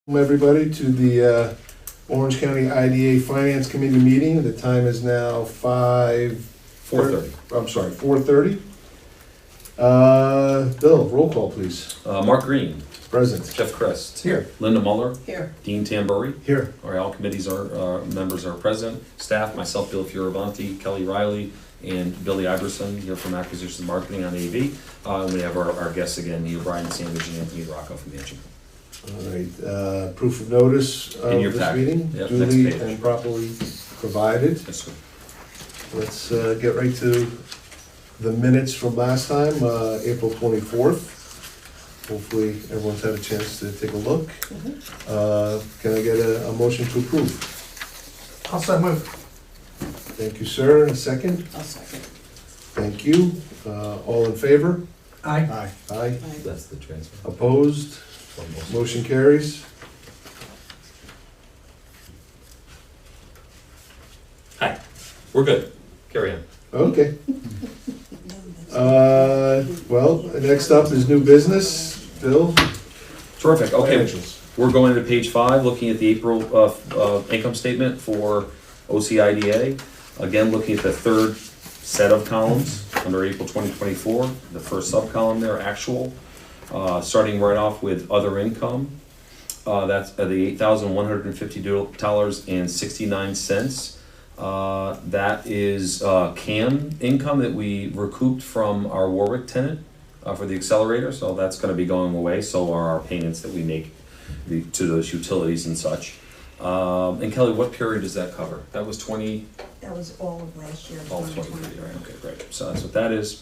Welcome everybody to the Orange County IDA Finance Committee meeting. The time is now 4:30. I'm sorry, 4:30. Bill, roll call please. Mark Green, Present. Jeff Crest, Here. Linda Muller, Here. Dean Tambury. Here. All right, all committees are members are present. Staff, myself, Bill Fioravanti, Kelly Riley, and Billy Iverson here from Acquisitions and Marketing on AV. And we have our guests again, Neil Brian Sandwich and Anthony Rocco from Mansion. All right, proof of notice of In your this packet. meeting, Yep, duly next page. and properly provided. Yes, sir. Let's get right to the minutes from last time, April 24th. Hopefully everyone's had a chance to take a look. Can I get a motion to approve? I'll so move. Thank you, sir. A second? I'll second. Thank you. All in favor? Aye. Aye. Aye. That's the transfer. Opposed? Motion carries. Hi, we're good. Carry on. Okay. Well, next up is new business. Bill? Terrific. Okay, Financials. we're going to page 5, looking at the April income statement for OCIDA. Again, looking at the third set of columns under April 2024. The first sub-column there, actual. Starting right off with other income. That's the $8,150.69. That is CAM income that we recouped from our Warwick tenant for the accelerator. So that's going to be going away. So are our payments that we make to those utilities and such. And Kelly, what period does that cover? That was 20. That was all of last year. All 2023, right? Okay, great. So that's what that is.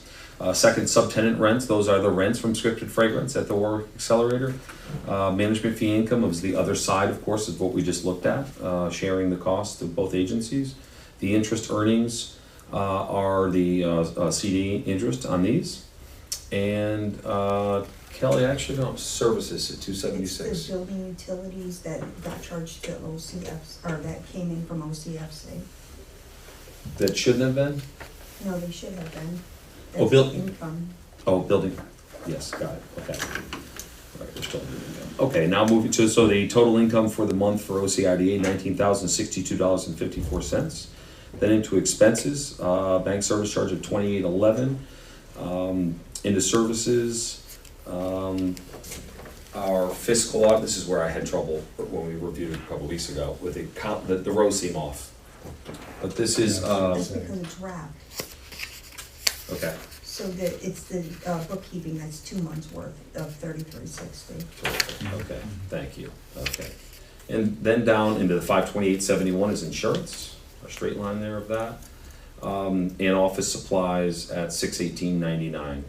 Second, subtenant rents. Those are the rents from Scripted Fragrance at the Warwick Accelerator. Management fee income is the other side, of course, is what we just looked at, sharing the cost of both agencies. The interest earnings are the CD interest on these. And Kelly, actually, no, services at 276. It's the building utilities that got charged to OCFC, or that came in from OCFC. That shouldn't have been? No, they should have been. Oh, That's income. Oh, building, yes, got it, okay. All right, we're still doing income. Okay, now moving to, so the total income for the month for OCIDA, $19,062.54. Then into expenses, bank service charge of $28.11. Into services, our fiscal audit, this is where I had trouble when we reviewed it a couple weeks ago, with the rows seem off. But this is, That's because it's wrapped. okay. So that it's the bookkeeping, that's 2 months worth of $33.60. Okay, thank you, okay. And then down into the 528.71 is insurance, our straight line there of that. And office supplies at 618.99.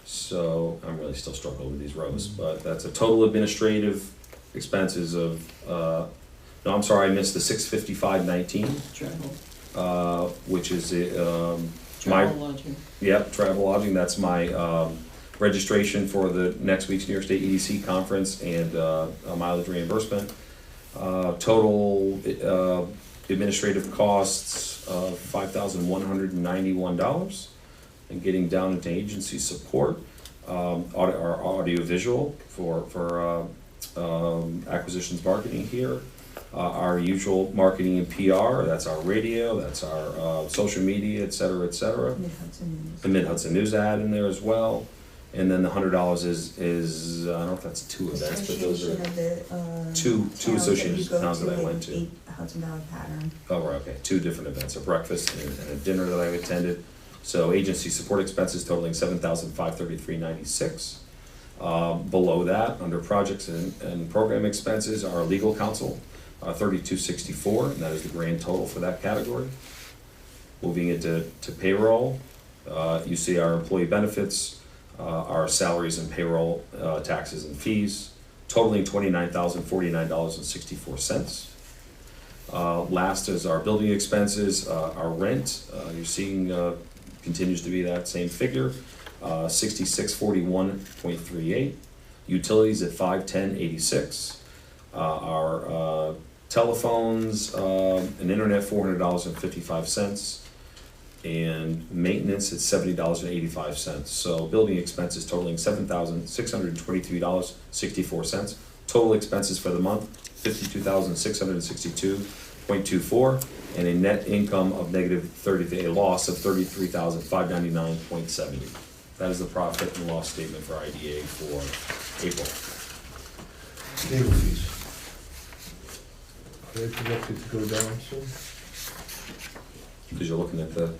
So I'm really still struggling with these rows, but that's a total administrative expenses of, no, I'm sorry, I missed the 655.19, Travel. which is, Travel lodging. yep, travel lodging, that's my registration for the next week's New York State EDC conference and mileage reimbursement. Total administrative costs of $5,191. And getting down into agency support, our audio visual for acquisitions marketing here. Our usual marketing and PR, that's our radio, that's our social media, et cetera, et cetera. Mid-Hudson News. The Mid-Hudson News ad in there as well. And then the $100 is I don't know if that's two events, but those are two associations towns that I went to. 8 Hudson Valley Pattern. Oh, right, okay, 2 different events, a breakfast and a dinner that I attended. So agency support expenses totaling $7,533.96. Below that, under projects and program expenses, our legal counsel, $32.64, and that is the grand total for that category. Moving into payroll, you see our employee benefits, our salaries and payroll, taxes and fees, totaling $29,049.64. Last is our building expenses, our rent, you're seeing continues to be that same figure, 6641.38. Utilities at 510.86. Our telephones and internet $400.55. and maintenance at $70.85. So building expenses totaling $7,623.64. Total expenses for the month, $52,662.24, and a net income of a loss of $33,599.70. That is the profit and loss statement for IDA for April. Legal fees. Are they projected to go down soon? Because you're looking at the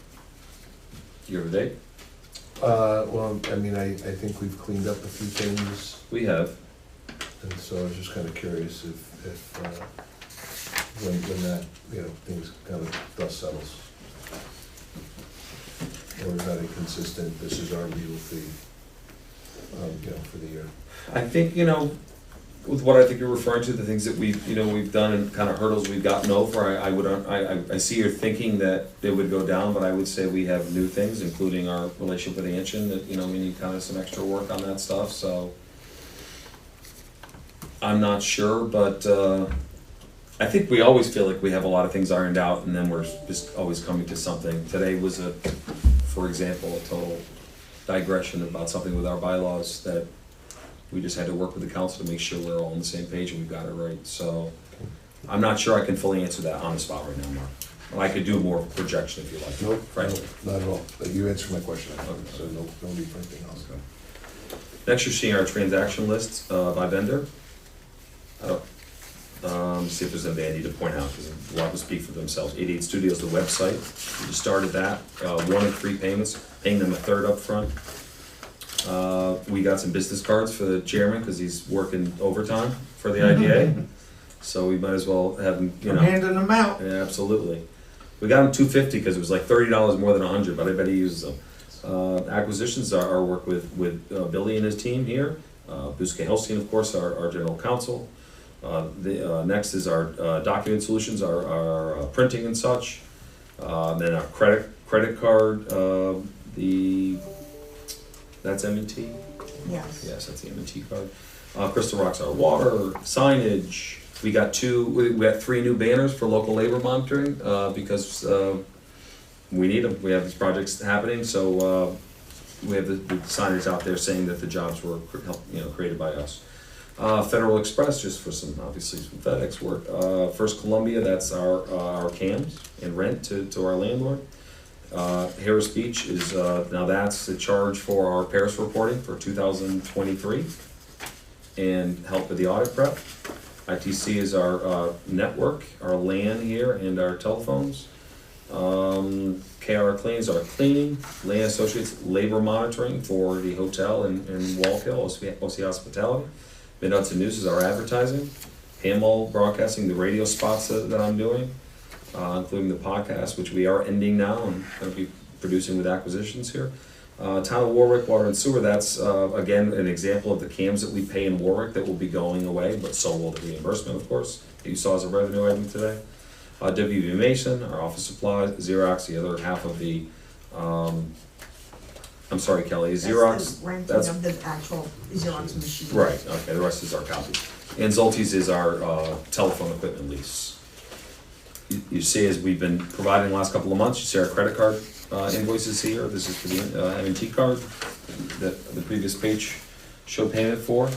year-to-date. Well, I mean, I think we've cleaned up a few things, We have. and so I was just kind of curious if when that, things kind of dust settles. Or is that inconsistent, this is our legal fee, for the year? I think, with what I think you're referring to, the things that we've done and kind of hurdles we've gotten over, I see your thinking that they would go down, but I would say we have new things, including our relationship with Anshin, that, we need kind of some extra work on that stuff, so. I'm not sure, but, I think we always feel like we have a lot of things ironed out, and then we're just always coming to something. Today was for example, a total digression about something with our bylaws that we just had to work with the council to make sure we're all on the same page and we've got it right. So I'm not sure I can fully answer that on the spot right now, Mark. Well, I could do more projection if you like. Nope, Frankly. not at all. You answered my question, so no need for anything else. Next, you're seeing our transaction list by vendor. See if there's anything I need to point out, because a lot will speak for themselves. 88 Studios, the website, we just started that. 1 and 3 payments, paying them a third up front. We got some business cards for the chairman, because he's working overtime for the IDA. So we might as well have him, I'm handing them out. Yeah, absolutely. We got him $250 because it was like $30 more than $100, but I bet he uses them. Acquisitions are our work with Billy and his team here. Buske Helstein, of course, our general counsel. Next is our document solutions, our printing and such. Then our credit card, that's M&T? Yes. Yes, that's the M&T card. Crystal Rock's our water, signage. We got 3 new banners for local labor monitoring, because we need them. We have these projects happening, so we have the signage out there saying that the jobs were created by us. Federal Express, just for some FedEx work. First Columbia, that's our cams and rent to our landlord. Harris Beach is, now that's the charge for our Paris reporting for 2023 and help with the audit prep. ITC is our network, our LAN here, and our telephones. KR Cleans, our cleaning. Land Associates, labor monitoring for the hotel in Wallkill, OC Hospitality. Mid-Hudson News is our advertising. Hamel Broadcasting, the radio spots that I'm doing, including the podcast, which we are ending now and going to be producing with acquisitions here. Town of Warwick, Water and Sewer, that's again an example of the cams that we pay in Warwick that will be going away, but so will the reimbursement, of course, that you saw as a revenue item today. WB Mason, our office supplies. Xerox, the other half of the, I'm sorry, Kelly, Xerox. That's the renting of the actual Xerox machine. Right, okay, the rest is our copies. And Zolte's is our telephone equipment lease. You see, as we've been providing the last couple of months, you see our credit card invoices here. This is for the M&T card that the previous page showed payment for.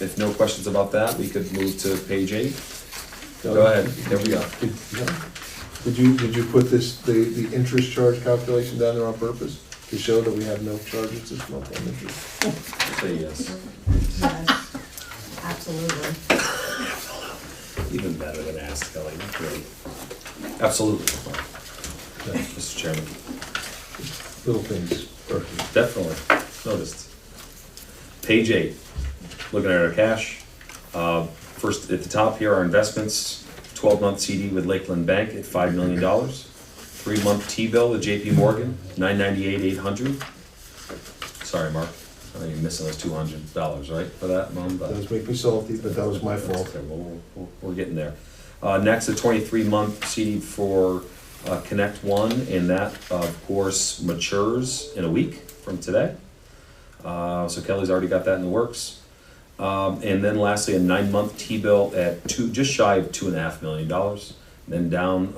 If no questions about that, we could move to page 8. Go ahead, there we go. Did you put the interest charge calculation down there on purpose to show that we have no charges this month on interest? Say yes. Yes, absolutely. Even better than asked, Kelly. Great. Absolutely. Mr. Chairman. Little things. Definitely. Noticed. Page 8. Looking at our cash. First at the top here, our investments. 12-month CD with Lakeland Bank at $5 million. 3-month T-bill with JP Morgan, $998,800. Sorry, Mark. I know you're missing those $200, right, for that month? That does make me salty, but that was my fault. Okay, well, we're getting there. Next, a 23-month CD for Connect One, and that, of course, matures in a week from today. So Kelly's already got that in the works. And then lastly, a 9-month T-bill at just shy of $2.5 million. Then down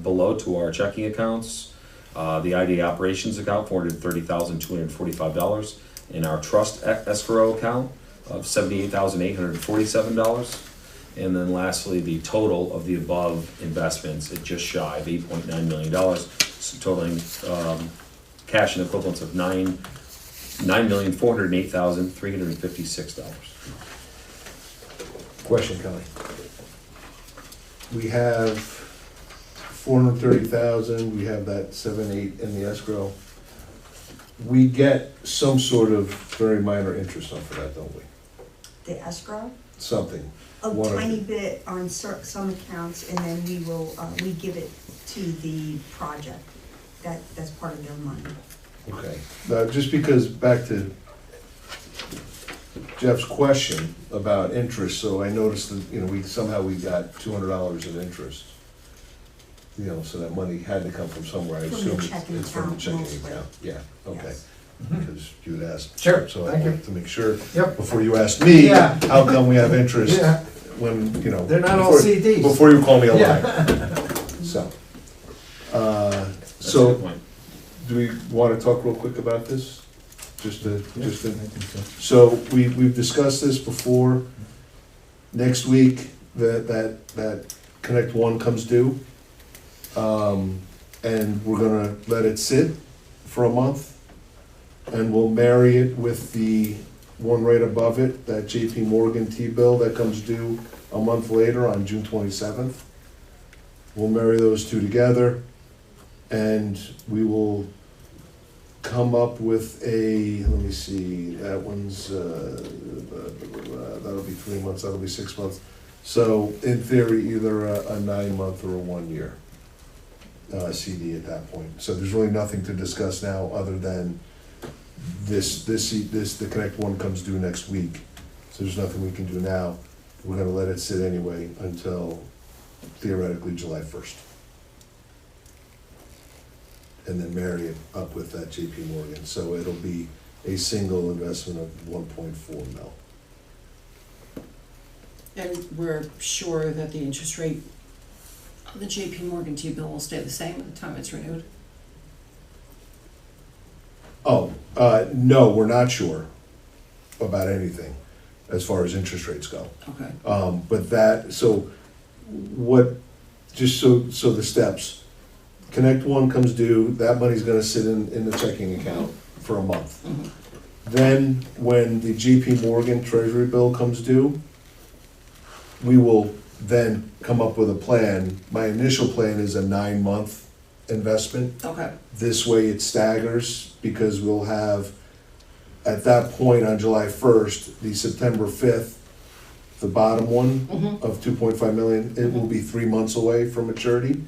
below to our checking accounts, the IDA operations account, $430,245. In our trust escrow account, of $78,847. And then lastly, the total of the above investments at just shy of $8.9 million, so totaling cash and equivalents of $9,408,356. Question, Kelly. We have 430,000, we have that 7-8 in the escrow. We get some sort of very minor interest off of that, don't we? The escrow, Something. a One of tiny it. bit on some accounts, and then we will, we give it to the project. That's part of their money. Okay. Just because, back to Jeff's question about interest, so I noticed that, we got $200 of interest. So that money had to come from somewhere, I From the assume checking it's from the account checking mostly. account. Yeah, okay. Yes. Because you had asked. Sure, So I thank you. wanted to make sure, Yep. before you asked me, Yeah. how come we have interest Yeah, when, they're not all before- CDs. Before you call me a Yeah. liar. So, That's a so, good point. do we want to talk real quick about this? Just to, I think so. so we've discussed this before. Next week, that Connect One comes due. And we're gonna let it sit for a month. And we'll marry it with the one right above it, that JP Morgan T-bill that comes due a month later on June 27th. We'll marry those two together, and we will come up with a, let me see, that one's, that'll be 3 months, that'll be 6 months. So in theory, either a 9-month or a 1-year CD at that point. So there's really nothing to discuss now other than the Connect One comes due next week. So there's nothing we can do now. We're gonna let it sit anyway until theoretically July 1st. And then marry it up with that JP Morgan. So it'll be a single investment of 1.4 mil. And we're sure that the interest rate of the JP Morgan T-bill will stay the same at the time it's renewed? Oh, no, we're not sure about anything as far as interest rates go. Okay. But that, so what, just so the steps, Connect One comes due, that money's gonna sit in the checking account for a month. Mhm. Then, when the JP Morgan Treasury bill comes due, we will then come up with a plan. My initial plan is a 9-month investment. Okay, This way it staggers, because we'll have, at that point on July 1st, the September 5th, the bottom one Mhm. of 2.5 million, it will be 3 months away from maturity.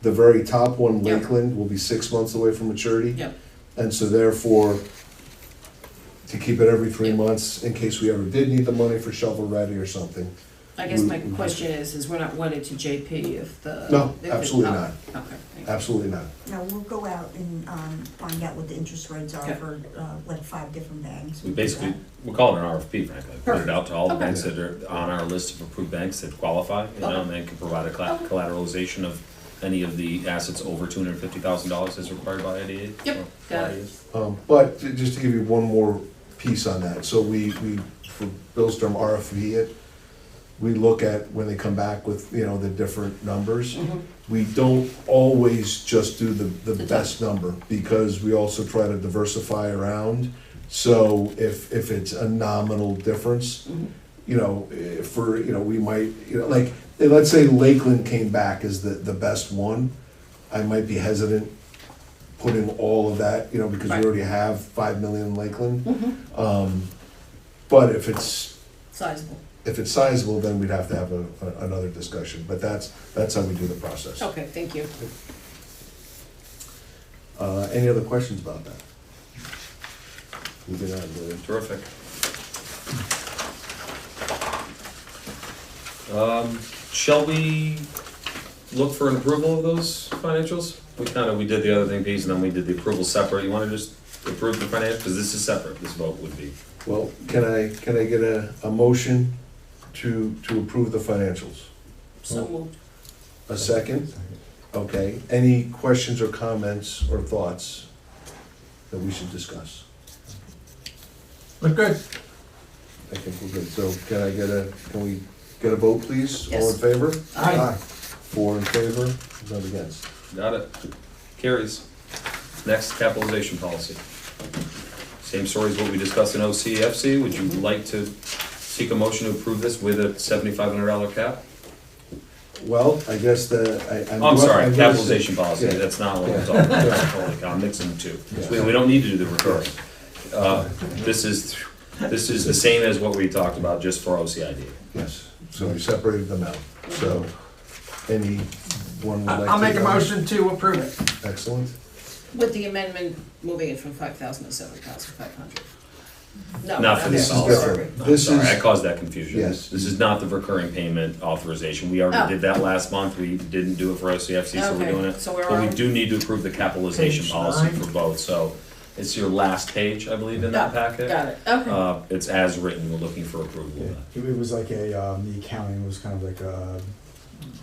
The very top one, Yep. Lakeland, will be 6 months away from maturity. Yep. And so therefore, to keep it every 3 Yep. months, in case we ever did need the money for shovel ready or something. I guess my We- question is we're not wedded to JP if the. No, if it- absolutely oh, not. Okay, thank you. Absolutely not. Now, we'll go out and find out what the interest rates are Okay. for like 5 different banks. We do basically, that. we'll call it an RFP, frankly. Put it out to all the Okay. banks that are on our list of approved banks that qualify, and they can provide a Okay. collateralization of any of the assets over $250,000 as required by IDA. Yep, or got it. IDAs. But just to give you one more piece on that, so we for Bill's term, RFP it, we look at when they come back with, the different numbers. Mhm. We don't always just do the The best number, because we also try to diversify around. So if it's a nominal difference, Mhm. we might, like, let's say Lakeland came back as the best one, I might be hesitant putting all of that, because we Right. already have 5 million in Lakeland. Mhm. But if it's Sizable. sizable, then we'd have to have another discussion, but that's how we do the process. Okay, thank you. Any other questions about that? Moving on, William. Terrific. Shall we look for an approval of those financials? We did the other thing piece, and then we did the approval separate. You wanna just approve the financials, because this is separate, this vote would be. Well, can I get a motion to approve the financials? So moved. A second? Okay, any questions or comments or thoughts that we should discuss? Look good. I think we're good. So can we get a vote, please? All in Yes. favor? Aye. 4 in favor, none against. Got it. Carries. Next, capitalization policy. Same story as what we discussed in OCFC. Would you like to seek a motion to approve this with a $7,500 cap? Well, I guess I'm sorry, capitalization policy, Yeah. that's not what Yeah. I'm talking about. Holy cow, I'm mixing the two. Yeah. We don't need to do the recurring. This is the same as what we talked about, just for OCID. Yes, so we separated them out. So, anyone would like to? I'll make a motion to approve it. Excellent. With the amendment, moving it from 5,000 to 7,500. No. Not for okay, this This is policy. sorry. different. I'm This sorry, is, I caused that confusion. Yes. This is not the recurring payment authorization. We already Oh. did that last month. We didn't do it for OCFC, so we're Okay, doing it. so we're But we on- do need to approve the capitalization Page policy 9. for both, so it's your last page, I believe, in that Yeah, packet. Got it, okay. It's as written, we're looking for approval of that. It was like the accounting was kind of like a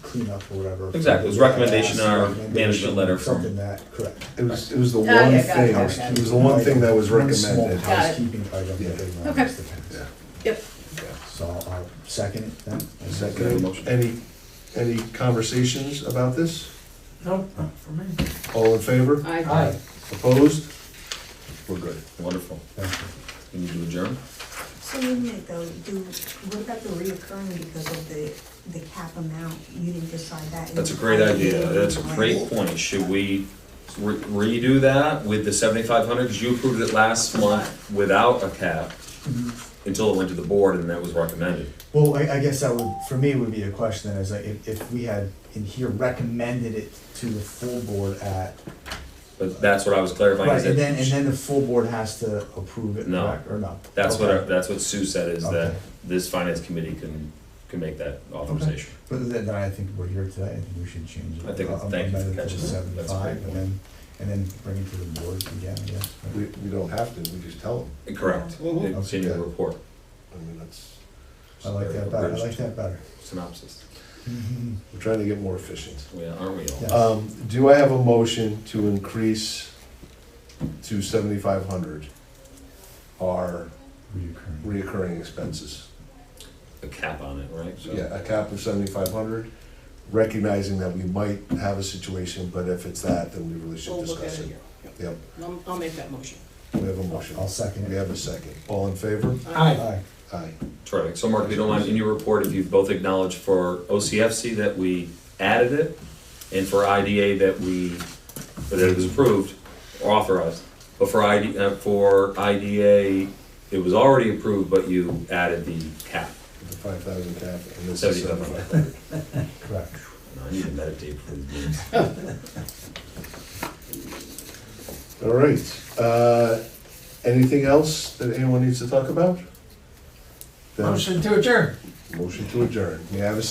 cleanup or whatever. Exactly, it was recommendation in our Recommendation, management letter from- Something that, correct. it was the yeah, one got it, thing, got it, got it was the one thing that was One small recommended. Got it. housekeeping item Yeah. that they wanted Okay. us to pass. Yeah. Yep. So I'll second it then. Second, any conversations about this? No, not for me. All in favor? Aye. Opposed? We're good. Wonderful. Thank you. We need to adjourn? So wait a minute though, what about the reoccurring because of the cap amount? You didn't decide that. in That's a the great idea, IDA, that's a right? great point. Should we redo that with the 7,500? Because you approved it last month without a cap until it went to the board and that was recommended. Well, I guess that would, for me, would be a question then, is like, if we had in here recommended it to the full board at, But that's what I was clarifying. right, is and that then the full board has to approve it, No. correct, or no? That's Okay. that's what Sue said, is that Okay. this finance committee can make that authorization. But then I think we're here today, I think we should change it. I think it's- thank you for Amend it to catching that. That's a great 75, and then bring it to the board again, I guess. We don't have to, we just tell them. Correct. Mhm. It's in your report. I mean, that's. I like that better, I like that better. Synopsis. We're trying to get more efficient. Aren't we all? Yeah. Do I have a motion to increase to 7,500 our Reoccurring. reoccurring expenses? A cap on it, right? So- Yeah, a cap of 7,500, recognizing that we might have a situation, but if it's that, then we really should We'll look at discuss it it. here. Yep, Oh. I'll make that motion. we have a motion. I'll second We it. have a second. All in favor? Aye. Aye. Terrific. So Mark, if you don't mind, in your report, if you've both acknowledged for OCFC that we added it, and for IDA that it was approved or authorized, but for IDA, it was already approved, but you added the cap, The 5,000 cap and this is 7,500. 7,500. Correct. I need to meditate for these meetings. All right, anything else that anyone needs to talk about? Then Motion to adjourn. motion to adjourn. May I have a